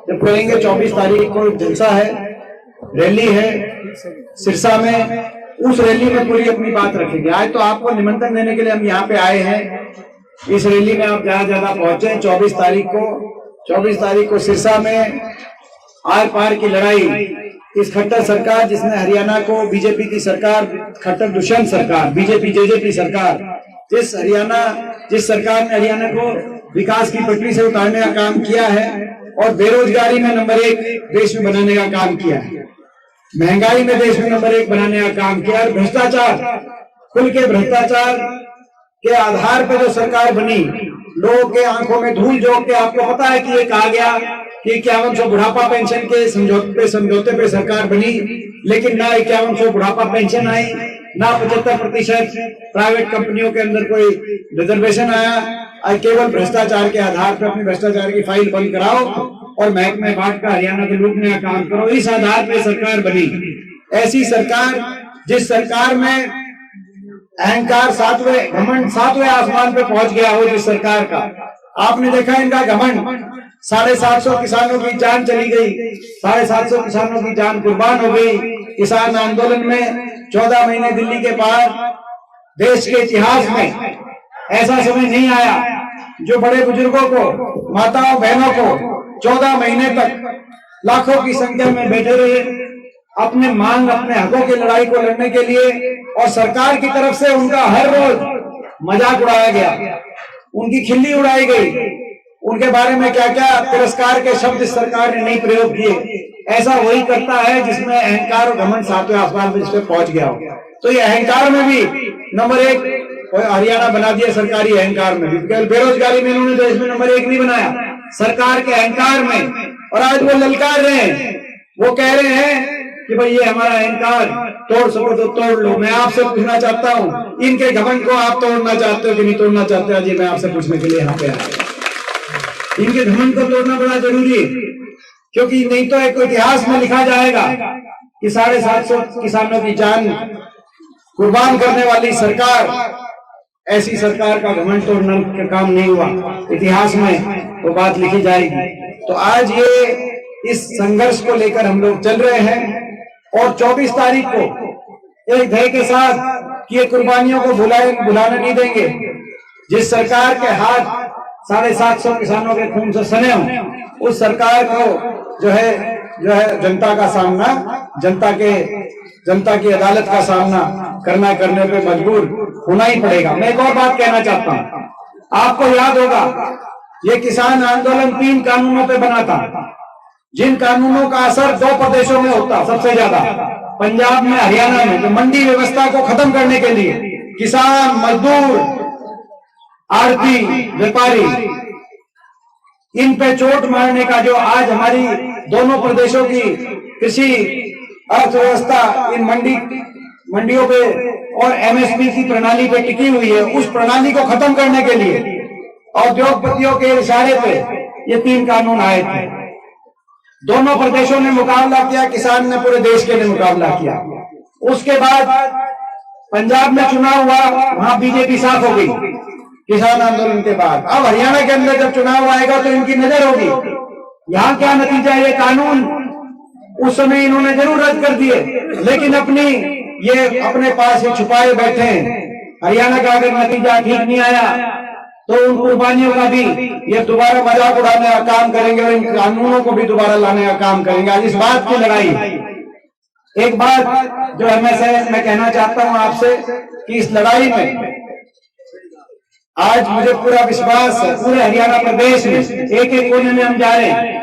जब कहेंगे 24 तारीख को जलसा है, रैली है सिरसा में, उस रैली में पूरी अपनी बात रखेंगे। आज तो आपको निमंत्रण देने के लिए हम यहाँ पे आए हैं। इस रैली में आप ज्यादा पहुंचे। 24 तारीख को सिरसा में आर पार की लड़ाई, इस खट्टर सरकार जिसने हरियाणा को, बीजेपी की सरकार, खट्टर दुष्यंत सरकार, बीजेपी जेजेपी सरकार, जिस सरकार ने हरियाणा को विकास की पटरी से उतारने का काम किया है और बेरोजगारी में नंबर 1 देश में बनाने का काम किया है, महंगाई में देश में नंबर 1 बनाने का काम किया, और भ्रष्टाचार, खुल के भ्रष्टाचार के आधार पर जो सरकार बनी, लोगों के आंखों में धूल झोंक के, आपको पता है कि ये कहा गया कि 5100 बुढ़ापा पेंशन के समझौते पे सरकार बनी, लेकिन ना 5100 बुढ़ापा पेंशन आई, ना 75% प्राइवेट कंपनियों के अंदर कोई रिजर्वेशन आया। केवल भ्रष्टाचार के आधार पर अपनी भ्रष्टाचार की फाइल बंद कराओ और महकमे बांट का हरियाणा को लूटने का काम करो, इस आधार पर सरकार बनी। ऐसी सरकार, जिस सरकार में अहंकार घमंड 7वें आसमान पे पहुंच गया हो, जिस सरकार का आपने देखा इनका घमंड, 750 किसानों की जान चली गई, 750 किसानों की जान कुर्बान हो गई किसान आंदोलन में। 14 महीने दिल्ली के पार, देश के इतिहास में ऐसा समय नहीं आया जो बड़े बुजुर्गों को, माताओं बहनों को 14 महीने तक लाखों की संख्या में बैठे रहे अपने हकों की लड़ाई को लड़ने के लिए, और सरकार की तरफ से उनका हर रोज मजाक उड़ाया गया, उनकी खिल्ली उड़ाई गई, उनके बारे में क्या क्या तिरस्कार के शब्द इस सरकार ने नहीं प्रयोग किए। ऐसा वही करता है जिसमें अहंकार और घमंड 7वें आसमान पे पहुंच गया हो। तो ये अहंकार में भी नंबर 1 हरियाणा बना दिया, सरकारी अहंकार में भी। केवल बेरोजगारी में इन्होंने देश में नंबर 1 नहीं बनाया, सरकार के अहंकार में। और आज वो ललकार रहे हैं, वो कह रहे हैं कि भाई ये हमारा अहंकार तोड़ सको तो तोड़ लो। मैं आपसे पूछना चाहता हूँ, इनके घमंड को आप तोड़ना चाहते हो कि नहीं तोड़ना चाहते? अजी मैं आपसे पूछने के लिए यहाँ पे आया। इनके घमंड को तोड़ना बड़ा जरूरी है, क्योंकि नहीं तो एक इतिहास में लिखा जाएगा कि 750 किसानों की जान कुर्बान करने वाली सरकार, ऐसी सरकार का घमंड तोड़ना का काम नहीं हुआ, इतिहास में वो बात लिखी जाएगी। तो आज ये इस संघर्ष को लेकर हम लोग चल रहे हैं, और 24 तारीख को एक ध्येय के साथ कि ये कुर्बानियों को भुलाने नहीं देंगे। जिस सरकार के हाथ 750 किसानों के खून से सने हों, उस सरकार को जो है जनता का सामना, जनता की अदालत का सामना करने पे मजबूर होना ही पड़ेगा। मैं एक और बात कहना चाहता हूँ, आपको याद होगा ये किसान आंदोलन 3 कानूनों पे बना था, जिन कानूनों का असर 2 प्रदेशों में होता सबसे ज्यादा, पंजाब में, हरियाणा में, जो मंडी व्यवस्था को खत्म करने के लिए किसान, मजदूर, आड़ती, व्यापारी, इन पे चोट मारने का जो आज हमारी दोनों प्रदेशों की कृषि अर्थव्यवस्था इन मंडियों पे और एमएसपी की प्रणाली पे टिकी हुई है, उस प्रणाली को खत्म करने के लिए उद्योगपतियों के इशारे पे ये 3 कानून आए थे। दोनों प्रदेशों ने मुकाबला किया, किसान ने पूरे देश के लिए मुकाबला किया। उसके बाद पंजाब में चुनाव हुआ, वहां बीजेपी साफ हो गई किसान आंदोलन के बाद। अब हरियाणा के अंदर जब चुनाव आएगा तो इनकी नजर होगी यहाँ क्या नतीजा। ये कानून उस समय इन्होंने जरूर रद्द कर दिए, लेकिन अपने पास ही छुपाए बैठे हैं। हरियाणा का अगर नतीजा ठीक नहीं आया तो उन कुर्बानियों का भी ये दोबारा मजाक उड़ाने का काम करेंगे और इन कानूनों को भी दोबारा लाने का काम करेंगे। आज इस बात की लड़ाई, एक बात जो मैं कहना चाहता हूं आपसे कि इस लड़ाई में आज मुझे पूरा विश्वास है, पूरे हरियाणा प्रदेश में एक कोने में हम जा रहे हैं।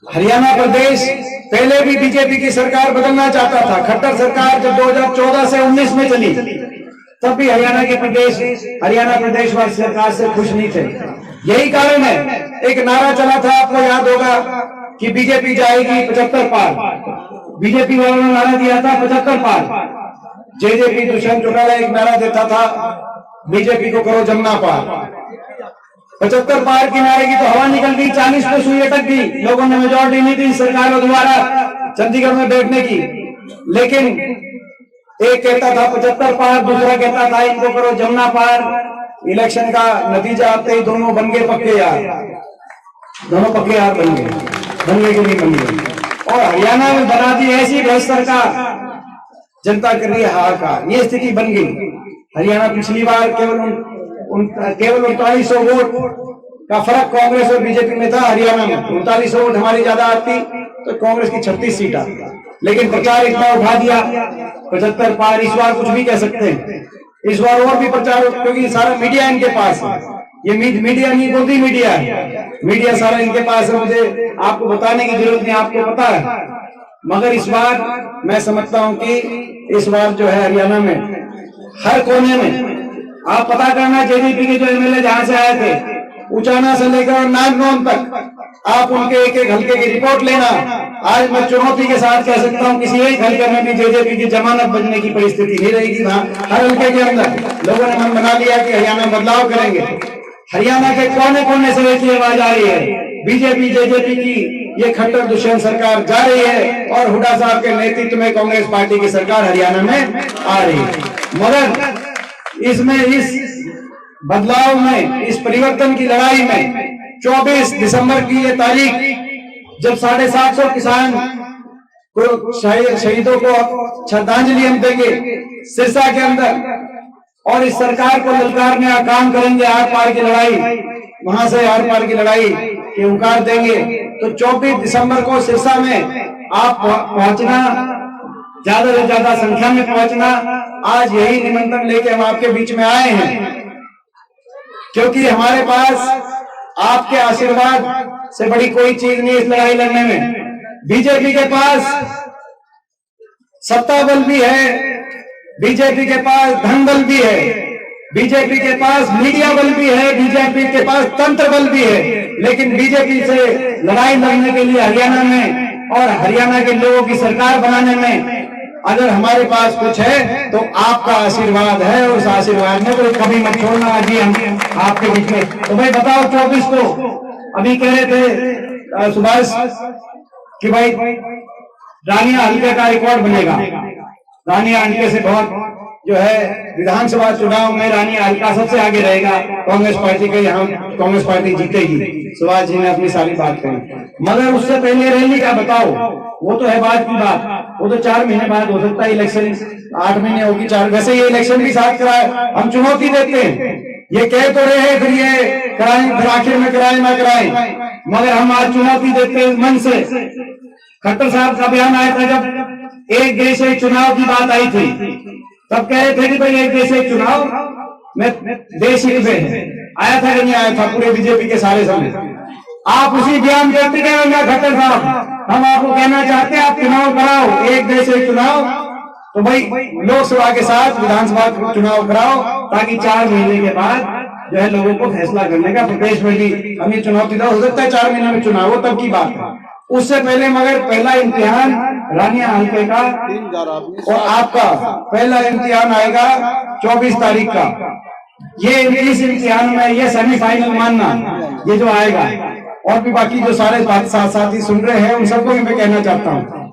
हरियाणा प्रदेश पहले भी बीजेपी की सरकार बदलना चाहता था। खट्टर सरकार जब 2014 से 19 में चली तब भी हरियाणा प्रदेश वाली सरकार से खुश नहीं थे। यही कारण है, एक नारा चला था, आपको याद होगा कि बीजेपी जाएगी 75 पार। बीजेपी वालों ने नारा दिया था 75 पार। जेजेपी दुष्यंत चौटाला एक नारा देता था, बीजेपी को करो जमुना पार। 75 पार की नारे की तो हवा निकल गई, 40 पे सुई अटक गई। लोगों ने मेजोरिटी नहीं दी सरकार द्वारा चंडीगढ़ में बैठने की, लेकिन एक कहता था 75 पार, दूसरा कहता था इनको करो जमुना पार। इलेक्शन का नतीजा आते ही दोनों बन गए पक्के यार। दोनों पक्के यार बन गए कि नहीं बन गए। और हरियाणा में बना दी ऐसी भ्रष्ट सरकार, जनता कर रही है हाहाकार, ये स्थिति बन गई। हरियाणा पिछली बार केवल 3900 वोट का फर्क कांग्रेस और बीजेपी में था। हरियाणा में 3900 वोट हमारी ज्यादा आती तो कांग्रेस की 36 सीट आती, लेकिन प्रचार इतना उठा दिया 75 पार। इस बार कुछ भी कह सकते हैं, इस बार और भी प्रचार, क्योंकि सारा मीडिया इनके पास है। ये मीडिया नहीं बोलती, मीडिया है, मीडिया सारा इनके पास है। मुझे आपको बताने की जरूरत नहीं, आपको पता है। मगर इस बार मैं समझता हूं कि इस बार जो है हरियाणा में हर कोने में, आप पता करना जेजेपी के जो एमएलए जहां से आए थे, उचाना से लेकर नागनौन तक, आप उनके एक एक हल्के की रिपोर्ट लेना। आज मैं चुनौती के साथ कह सकता हूं किसी एक हल्के में भी जेजेपी की जमानत बचने की परिस्थिति नहीं रहेगी। हर हल्के के अंदर लोगों ने मन बना लिया कि हरियाणा बदलाव करेंगे। हरियाणा के कोने कोने से एक आवाज आ रही है, बीजेपी जेजेपी की ये खट्टर दुष्यंत सरकार जा रही है और हुड्डा साहब के नेतृत्व में कांग्रेस पार्टी की सरकार हरियाणा में आ रही है। मगर इसमें, इस बदलाव में, इस परिवर्तन की लड़ाई में 24 दिसंबर की ये तारीख, जब 750 किसान को शहीदों को श्रद्धांजलि हम देंगे सिरसा के अंदर, और इस सरकार को ललकारने का काम करेंगे, आर पार की लड़ाई, वहां से आर पार की लड़ाई के उकार देंगे। तो 24 दिसंबर को सिरसा में आप पहुंचना, ज्यादा से ज्यादा संख्या में पहुंचना। आज यही निमंत्रण लेके हम आपके बीच में आए हैं, क्योंकि हमारे पास आपके आशीर्वाद से बड़ी कोई चीज नहीं इस लड़ाई लड़ने में। बीजेपी के पास सत्ता बल भी है, बीजेपी के पास धन बल भी है, बीजेपी के पास मीडिया बल भी है, बीजेपी के पास तंत्र बल भी है, लेकिन बीजेपी से लड़ाई लड़ने के लिए हरियाणा में और हरियाणा के लोगों की सरकार बनाने में अगर हमारे पास कुछ है तो आपका आशीर्वाद है, और उस आशीर्वाद में कोई कभी मत छोड़ना। आज हम आपके बीच में, तो भाई बताओ 24 को, अभी कह रहे थे सुभाष कि भाई रानिया हल्के का रिकॉर्ड बनेगा। रानिया हल्के से बहुत जो है विधानसभा चुनाव में रानिया हल्का सबसे आगे रहेगा, कांग्रेस पार्टी के यहाँ कांग्रेस पार्टी जीतेगी। सुभाष जी ने अपनी सारी बात कही, मगर उससे पहले रैली का बताओ, वो तो है बात की बात, वो तो 4 महीने बाद हो सकता है इलेक्शन, 8 महीने होगी 4, वैसे ये इलेक्शन भी साथ कराए। हम चुनौती देते हैं, ये कह तो रहे हैं फिर ये कराएं, फिर आखिर में कराएं ना कराएं, मगर हम आज चुनौती देते हैं मन से। खट्टर साहब का बयान आया था जब एक देश एक चुनाव की बात आई थी, तब कह रहे थे कि भाई एक देश एक चुनाव में देश हित में आया था कि नहीं आया था, पूरे बीजेपी के सारे समय। आप उसी बयान करते रहेंगे खट्टर साहब, हम आपको कहना चाहते हैं आप चुनाव कराओ, एक देश एक चुनाव, तो भाई लोकसभा के साथ विधानसभा चुनाव कराओ, ताकि 4 महीने के बाद जो है लोगों को फैसला करने का प्रदेश में भी हमें चुनौती दो। हो सकता है 4 महीने में चुनाव हो, तब की बात है। उससे पहले मगर पहला इम्तिहान रानिया हल्के का और आपका पहला इम्तिहान आएगा 24 तारीख का। ये इस इम्तिहान में ये सेमीफाइनल मानना, ये जो आएगा, और भी बाकी जो सारे साथी सुन रहे हैं उन सबको मैं कहना चाहता हूँ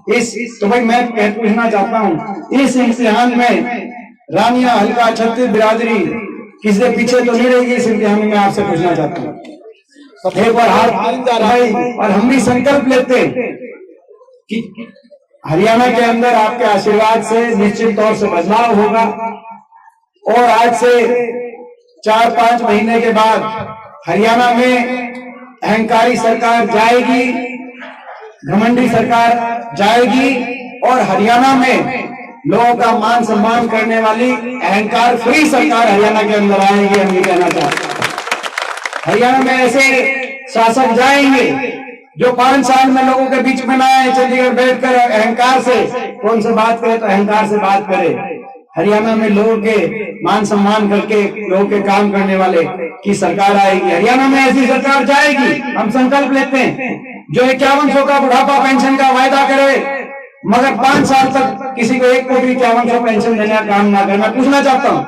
तो भाई मैं पूछना चाहता हूँ, इस इम्तिहान में रानिया हल्का छत्तीस बिरादरी किसी से पीछे तो नहीं रहेगी। इस इम्तिहान में आपसे पूछना चाहता हूँ, एक बार हाथ भाई, और हम भी संकल्प लेते हैं कि हरियाणा के अंदर आपके आशीर्वाद से निश्चित तौर से बदलाव होगा, और आज से 4-5 महीने के बाद हरियाणा में अहंकारी सरकार जाएगी, घमंडी सरकार जाएगी, और हरियाणा में लोगों का मान सम्मान करने वाली अहंकार फ्री सरकार हरियाणा के अंदर आएगी। हम ये कहना चाहते हैं, हरियाणा में ऐसे शासक जाएंगे जो 5 साल में लोगों के बीच में ना आए, चंडीगढ़ बैठकर अहंकार से कौन से बात करे तो अहंकार से बात करे। हरियाणा में लोगों के मान सम्मान करके लोगों के काम करने वाले की सरकार आएगी। हरियाणा में ऐसी सरकार जाएगी, हम संकल्प लेते हैं, जो 5100 का बुढ़ापा पेंशन का वायदा करे, मगर 5 साल तक किसी को 1 कोटी 5100 पेंशन देने का काम ना करे। मैं पूछना चाहता हूँ,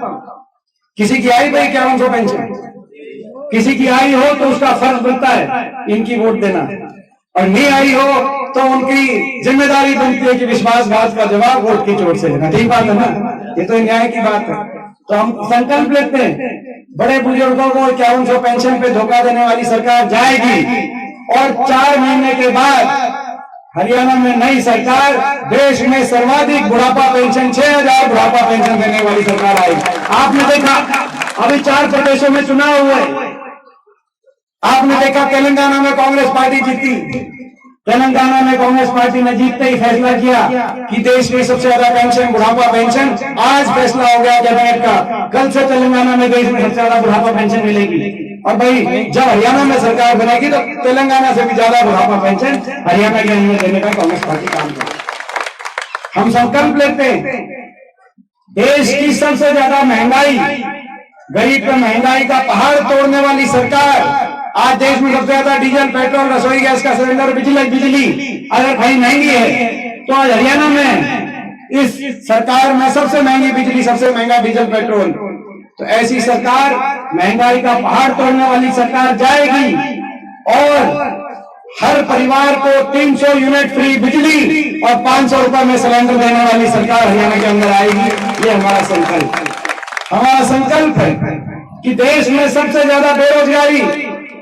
किसी की आई भाई 5100 पेंशन? किसी की आई हो तो उसका फर्ज बनता है इनकी वोट देना, और नहीं आई हो तो उनकी जिम्मेदारी बनती है कि विश्वासघात का जवाब वोट की चोट से देना। ठीक बात है ना? ये तो न्याय की बात है। तो हम संकल्प लेते हैं, बड़े बुजुर्गों को 5100 पेंशन पे धोखा देने वाली सरकार जाएगी, और 4 महीने के बाद हरियाणा में नई सरकार, देश में सर्वाधिक बुढ़ापा पेंशन 6,000 बुढ़ापा पेंशन देने वाली सरकार आई। आपने देखा अभी 4 प्रदेशों में चुनाव हुए, आपने देखा तेलंगाना में कांग्रेस पार्टी जीती। तेलंगाना में कांग्रेस पार्टी ने जीतते ही फैसला किया कि देश में सबसे ज्यादा पेंशन बुढ़ापा पेंशन, आज फैसला हो गया कैबिनेट का, कल से तेलंगाना में देश में सबसे ज्यादा बुढ़ापा पेंशन मिलेगी। और भाई जब हरियाणा में सरकार बनेगी तो तेलंगाना से भी ज्यादा बुढ़ापा पेंशन हरियाणा के अंदर देने का कांग्रेस पार्टी काम करेगी। हम संकल्प लेते हैं, देश की सबसे ज्यादा महंगाई, गरीब पर महंगाई का पहाड़ तोड़ने वाली सरकार, आज देश में सबसे ज्यादा डीजल, पेट्रोल, रसोई गैस का सिलेंडर, बिजली अगर भाई महंगी है तो आज हरियाणा में इस सरकार में सबसे महंगी बिजली, सबसे महंगा डीजल, पेट्रोल। तो ऐसी सरकार, महंगाई का पहाड़ तोड़ने वाली सरकार जाएगी और हर परिवार को 300 यूनिट फ्री बिजली और 500 रुपए में सिलेंडर देने वाली सरकार हरियाणा के अंदर आएगी। ये हमारा संकल्प है। हमारा संकल्प है कि देश में सबसे ज्यादा बेरोजगारी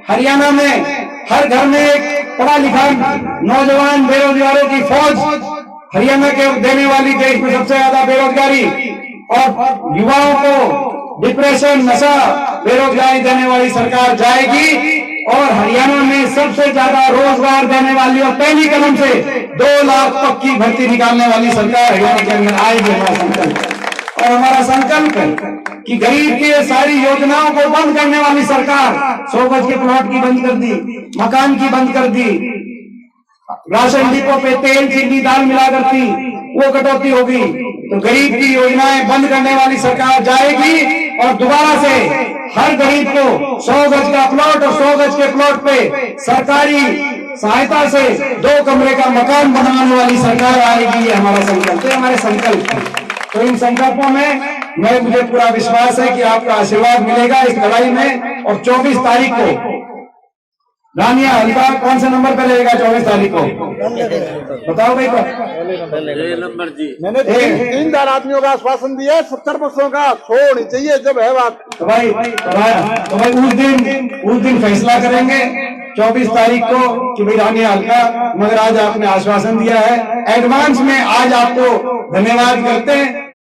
हरियाणा में, हर घर में एक पढ़ा लिखा नौजवान बेरोजगारों की फौज हरियाणा के देने वाली, देश में सबसे ज्यादा बेरोजगारी और युवाओं को डिप्रेशन, नशा, बेरोजगारी देने वाली सरकार जाएगी और हरियाणा में सबसे ज्यादा रोजगार देने वाली और पहली कदम से 2 लाख पक्की भर्ती निकालने वाली सरकार हरियाणा के अंदर आएगी। हमारा संकल्प और हमारा संकल्प है कि गरीब की सारी योजनाओं को बंद करने वाली सरकार, 100 गज के प्लॉट की बंद कर दी, मकान की बंद कर दी, राशन डिपो पे तेल, चीनी, दाल मिला करती वो कटौती होगी। तो गरीब की योजनाएं बंद करने वाली सरकार जाएगी और दोबारा से हर गरीब को 100 गज का प्लॉट और 100 गज के प्लॉट पे सरकारी सहायता से 2 कमरे का मकान बनाने वाली सरकार आएगी। ये हमारा संकल्प है, हमारे संकल्प है। तो इन संकल्पों में मुझे पूरा विश्वास है कि आपका आशीर्वाद मिलेगा इस लड़ाई में। और 24 तारीख को रानिया हल्का कौन से नंबर पे रहेगा? 24 तारीख को बताओ भाई। नंबर जी, मैंने 3 आदमियों का आश्वासन दिया, 70 बसों का छोड़ चाहिए जब है बात। तो भाई उस दिन फैसला करेंगे 24 तारीख को कि भाई रानिया हल्का, मगर आज आपने आश्वासन दिया है, एडवांस में आज आपको धन्यवाद करते हैं।